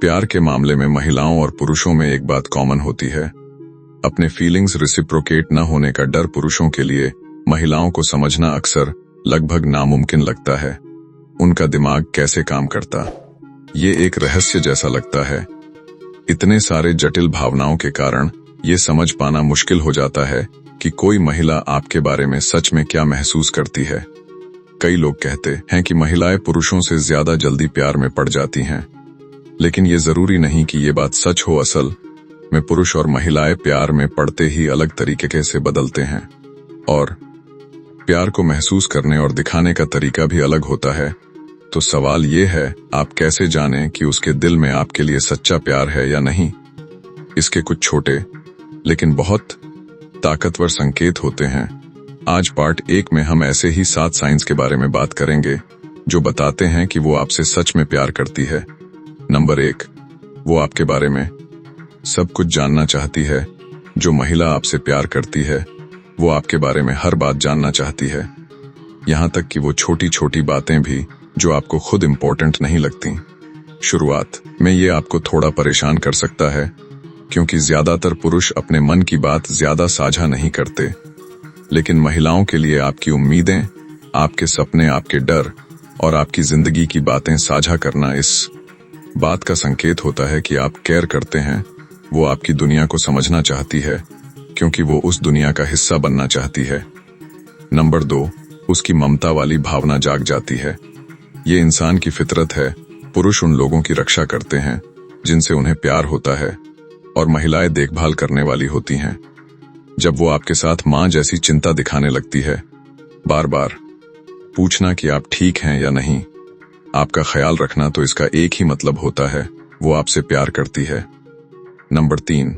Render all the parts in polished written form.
प्यार के मामले में महिलाओं और पुरुषों में एक बात कॉमन होती है। अपने फीलिंग्स रेसिप्रोकेट न होने का डर पुरुषों के लिए महिलाओं को समझना अक्सर लगभग नामुमकिन लगता है। उनका दिमाग कैसे काम करता, ये एक रहस्य जैसा लगता है। इतने सारे जटिल भावनाओं के कारण ये समझ पाना मुश्किल हो जाता है कि कोई महिला आपके बारे में सच में क्या महसूस करती है। कई लोग कहते हैं कि महिलाएं पुरुषों से ज्यादा जल्दी प्यार में पड़ जाती हैं, लेकिन ये जरूरी नहीं कि ये बात सच हो। असल में पुरुष और महिलाएं प्यार में पड़ते ही अलग तरीके से बदलते हैं और प्यार को महसूस करने और दिखाने का तरीका भी अलग होता है। तो सवाल ये है, आप कैसे जानें कि उसके दिल में आपके लिए सच्चा प्यार है या नहीं? इसके कुछ छोटे लेकिन बहुत ताकतवर संकेत होते हैं। आज पार्ट 1 में हम ऐसे ही 7 साइंस के बारे में बात करेंगे जो बताते हैं कि वो आपसे सच में प्यार करती है। नंबर 1, वो आपके बारे में सब कुछ जानना चाहती है। जो महिला आपसे प्यार करती है वो आपके बारे में हर बात जानना चाहती है, यहाँ तक कि वो छोटी छोटी बातें भी जो आपको खुद इम्पोर्टेंट नहीं लगती। शुरुआत में ये आपको थोड़ा परेशान कर सकता है, क्योंकि ज्यादातर पुरुष अपने मन की बात ज्यादा साझा नहीं करते, लेकिन महिलाओं के लिए आपकी उम्मीदें, आपके सपने, आपके डर और आपकी जिंदगी की बातें साझा करना इस बात का संकेत होता है कि आप केयर करते हैं। वो आपकी दुनिया को समझना चाहती है, क्योंकि वो उस दुनिया का हिस्सा बनना चाहती है। नंबर 2, उसकी ममता वाली भावना जाग जाती है। ये इंसान की फितरत है। पुरुष उन लोगों की रक्षा करते हैं जिनसे उन्हें प्यार होता है, और महिलाएं देखभाल करने वाली होती हैं। जब वो आपके साथ मां जैसी चिंता दिखाने लगती है, बार बार पूछना कि आप ठीक हैं या नहीं, आपका ख्याल रखना, तो इसका एक ही मतलब होता है, वो आपसे प्यार करती है। नंबर 3,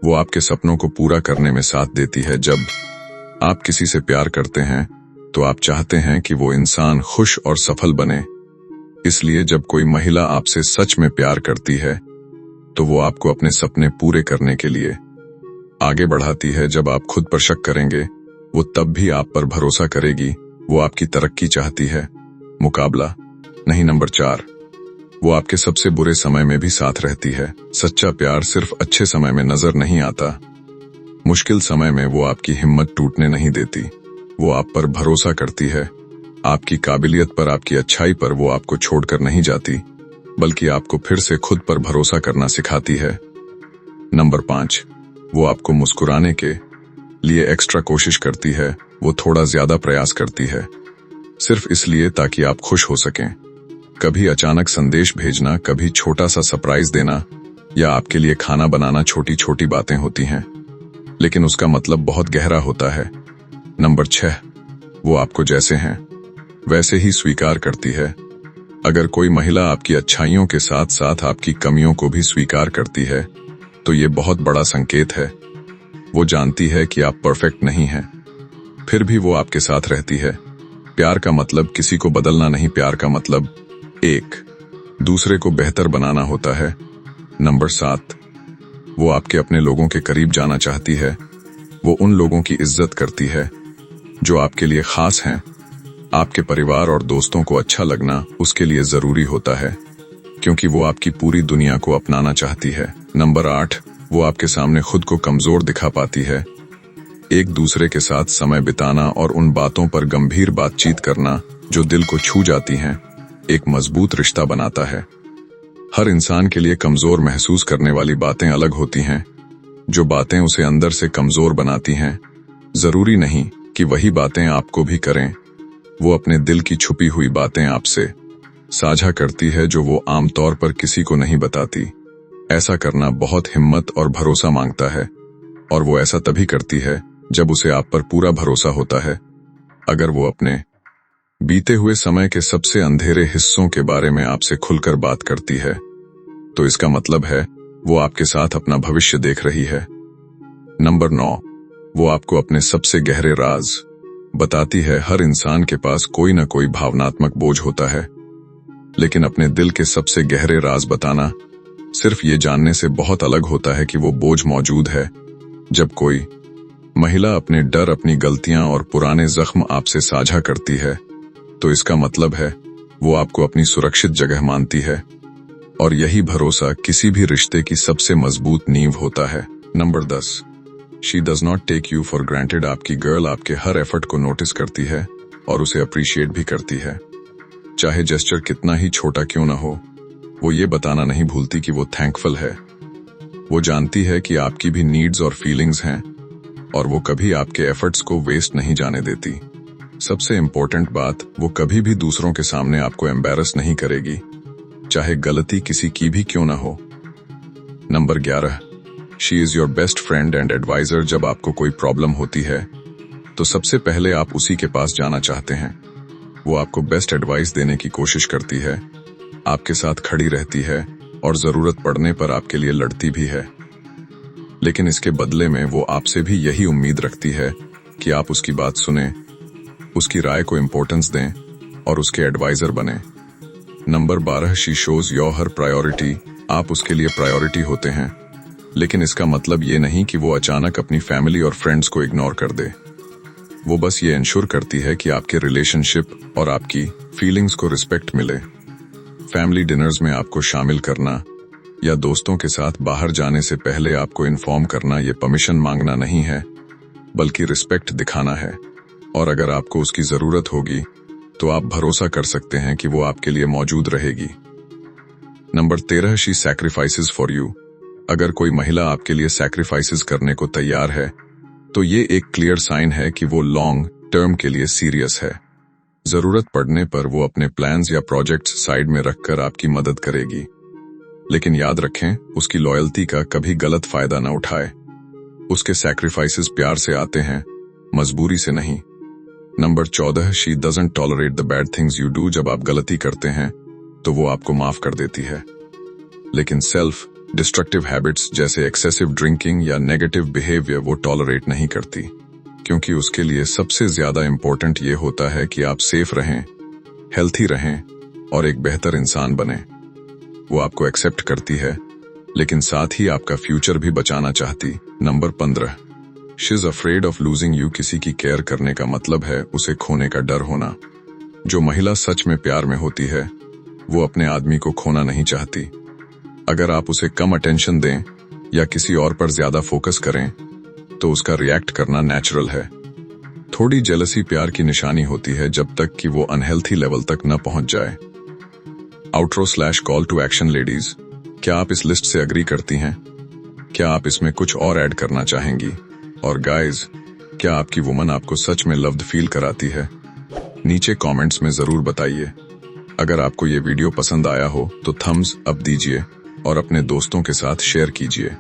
वो आपके सपनों को पूरा करने में साथ देती है। जब आप किसी से प्यार करते हैं तो आप चाहते हैं कि वो इंसान खुश और सफल बने। इसलिए जब कोई महिला आपसे सच में प्यार करती है तो वो आपको अपने सपने पूरे करने के लिए आगे बढ़ाती है। जब आप खुद पर शक करेंगे, वो तब भी आप पर भरोसा करेगी। वो आपकी तरक्की चाहती है, मुकाबला नहीं। नंबर 4, वो आपके सबसे बुरे समय में भी साथ रहती है। सच्चा प्यार सिर्फ अच्छे समय में नजर नहीं आता। मुश्किल समय में वो आपकी हिम्मत टूटने नहीं देती। वो आप पर भरोसा करती है, आपकी काबिलियत पर, आपकी अच्छाई पर। वो आपको छोड़कर नहीं जाती, बल्कि आपको फिर से खुद पर भरोसा करना सिखाती है। नंबर 5, वो आपको मुस्कुराने के लिए एक्स्ट्रा कोशिश करती है। वो थोड़ा ज्यादा प्रयास करती है, सिर्फ इसलिए ताकि आप खुश हो सकें। कभी अचानक संदेश भेजना, कभी छोटा सा सरप्राइज देना या आपके लिए खाना बनाना छोटी छोटी बातें होती हैं, लेकिन उसका मतलब बहुत गहरा होता है। नंबर 6, वो आपको जैसे हैं वैसे ही स्वीकार करती है। अगर कोई महिला आपकी अच्छाइयों के साथ साथ आपकी कमियों को भी स्वीकार करती है तो ये बहुत बड़ा संकेत है। वो जानती है कि आप परफेक्ट नहीं हैं, फिर भी वो आपके साथ रहती है। प्यार का मतलब किसी को बदलना नहीं, प्यार का मतलब एक दूसरे को बेहतर बनाना होता है। नंबर 7, वो आपके अपने लोगों के करीब जाना चाहती है। वो उन लोगों की इज्जत करती है जो आपके लिए खास हैं। आपके परिवार और दोस्तों को अच्छा लगना उसके लिए जरूरी होता है, क्योंकि वो आपकी पूरी दुनिया को अपनाना चाहती है। नंबर 8, वो आपके सामने खुद को कमजोर दिखा पाती है। एक दूसरे के साथ समय बिताना और उन बातों पर गंभीर बातचीत करना जो दिल को छू जाती हैं, एक मजबूत रिश्ता बनाता है। हर इंसान के लिए कमजोर महसूस करने वाली बातें अलग होती हैं। जो बातें उसे अंदर से कमजोर बनाती हैं, जरूरी नहीं कि वही बातें आपको भी करें। वो अपने दिल की छुपी हुई बातें आपसे साझा करती है जो वो आमतौर पर किसी को नहीं बताती। ऐसा करना बहुत हिम्मत और भरोसा मांगता है, और वो ऐसा तभी करती है जब उसे आप पर पूरा भरोसा होता है। अगर वो अपने बीते हुए समय के सबसे अंधेरे हिस्सों के बारे में आपसे खुलकर बात करती है, तो इसका मतलब है वो आपके साथ अपना भविष्य देख रही है। नंबर 9, वो आपको अपने सबसे गहरे राज बताती है। हर इंसान के पास कोई न कोई भावनात्मक बोझ होता है, लेकिन अपने दिल के सबसे गहरे राज बताना सिर्फ ये जानने से बहुत अलग होता है कि वो बोझ मौजूद है। जब कोई महिला अपने डर, अपनी गलतियां और पुराने जख्म आपसे साझा करती है, तो इसका मतलब है वो आपको अपनी सुरक्षित जगह मानती है। और यही भरोसा किसी भी रिश्ते की सबसे मजबूत नींव होता है। Number 10, she does not take you for granted. आपकी गर्ल आपके हर एफर्ट को नोटिस करती है और उसे अप्रिशिएट भी करती है, चाहे जेस्चर कितना ही छोटा क्यों ना हो। वो ये बताना नहीं भूलती कि वो थैंकफुल है। वो जानती है कि आपकी भी नीड्स और फीलिंग्स हैं और वो कभी आपके एफर्ट्स को वेस्ट नहीं जाने देती। सबसे इम्पोर्टेंट बात, वो कभी भी दूसरों के सामने आपको एम्बैरस नहीं करेगी, चाहे गलती किसी की भी क्यों ना हो। Number 11, she is your best friend and advisor. जब आपको कोई प्रॉब्लम होती है तो सबसे पहले आप उसी के पास जाना चाहते हैं। वो आपको बेस्ट एडवाइस देने की कोशिश करती है, आपके साथ खड़ी रहती है और जरूरत पड़ने पर आपके लिए लड़ती भी है। लेकिन इसके बदले में वो आपसे भी यही उम्मीद रखती है कि आप उसकी बात सुने, उसकी राय को इम्पोर्टेंस दें और उसके एडवाइजर बने। Number 12, she shows your her priority. आप उसके लिए प्रायोरिटी होते हैं, लेकिन इसका मतलब ये नहीं कि वो अचानक अपनी फैमिली और फ्रेंड्स को इग्नोर कर दे। वो बस ये इंश्योर करती है कि आपके रिलेशनशिप और आपकी फीलिंग्स को रिस्पेक्ट मिले। फैमिली डिनर्स में आपको शामिल करना या दोस्तों के साथ बाहर जाने से पहले आपको इन्फॉर्म करना, ये परमिशन मांगना नहीं है, बल्कि रिस्पेक्ट दिखाना है। और अगर आपको उसकी जरूरत होगी तो आप भरोसा कर सकते हैं कि वो आपके लिए मौजूद रहेगी। Number 13, she sacrifices for you. अगर कोई महिला आपके लिए सैक्रिफाइसेस करने को तैयार है तो ये एक क्लियर साइन है कि वो लॉन्ग टर्म के लिए सीरियस है। जरूरत पड़ने पर वो अपने प्लान्स या प्रोजेक्ट्स साइड में रखकर आपकी मदद करेगी। लेकिन याद रखें, उसकी लॉयल्टी का कभी गलत फायदा न उठाए। उसके सैक्रिफाइसेस प्यार से आते हैं, मजबूरी से नहीं। Number 14, she doesn't tolerate the bad things you do. जब आप गलती करते हैं तो वो आपको माफ कर देती है, लेकिन सेल्फ डिस्ट्रक्टिव हैबिट्स जैसे एक्सेसिव ड्रिंकिंग या नेगेटिव बिहेवियर वो टॉलरेट नहीं करती, क्योंकि उसके लिए सबसे ज्यादा इंपॉर्टेंट ये होता है कि आप सेफ रहें, हेल्थी रहें और एक बेहतर इंसान बने। वो आपको एक्सेप्ट करती है, लेकिन साथ ही आपका फ्यूचर भी बचाना चाहती। Number 15, she is afraid of losing you. किसी की केयर करने का मतलब है उसे खोने का डर होना। जो महिला सच में प्यार में होती है वो अपने आदमी को खोना नहीं चाहती। अगर आप उसे कम अटेंशन दें या किसी और पर ज्यादा फोकस करें तो उसका रिएक्ट करना नेचुरल है। थोड़ी जेलसी प्यार की निशानी होती है, जब तक कि वो अनहेल्थी लेवल तक न पहुंच जाए। आउट्रो/कॉल टू एक्शन लेडीज, क्या आप इस लिस्ट से अग्री करती हैं? क्या आप इसमें कुछ और ऐड करना चाहेंगी? और गाइज, क्या आपकी वुमन आपको सच में लव्ड फील कराती है? नीचे कमेंट्स में जरूर बताइए। अगर आपको ये वीडियो पसंद आया हो तो थम्स अप दीजिए और अपने दोस्तों के साथ शेयर कीजिए।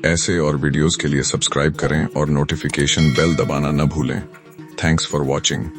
ऐसे और वीडियोस के लिए सब्सक्राइब करें और नोटिफिकेशन बेल दबाना न भूलें। Thanks for watching.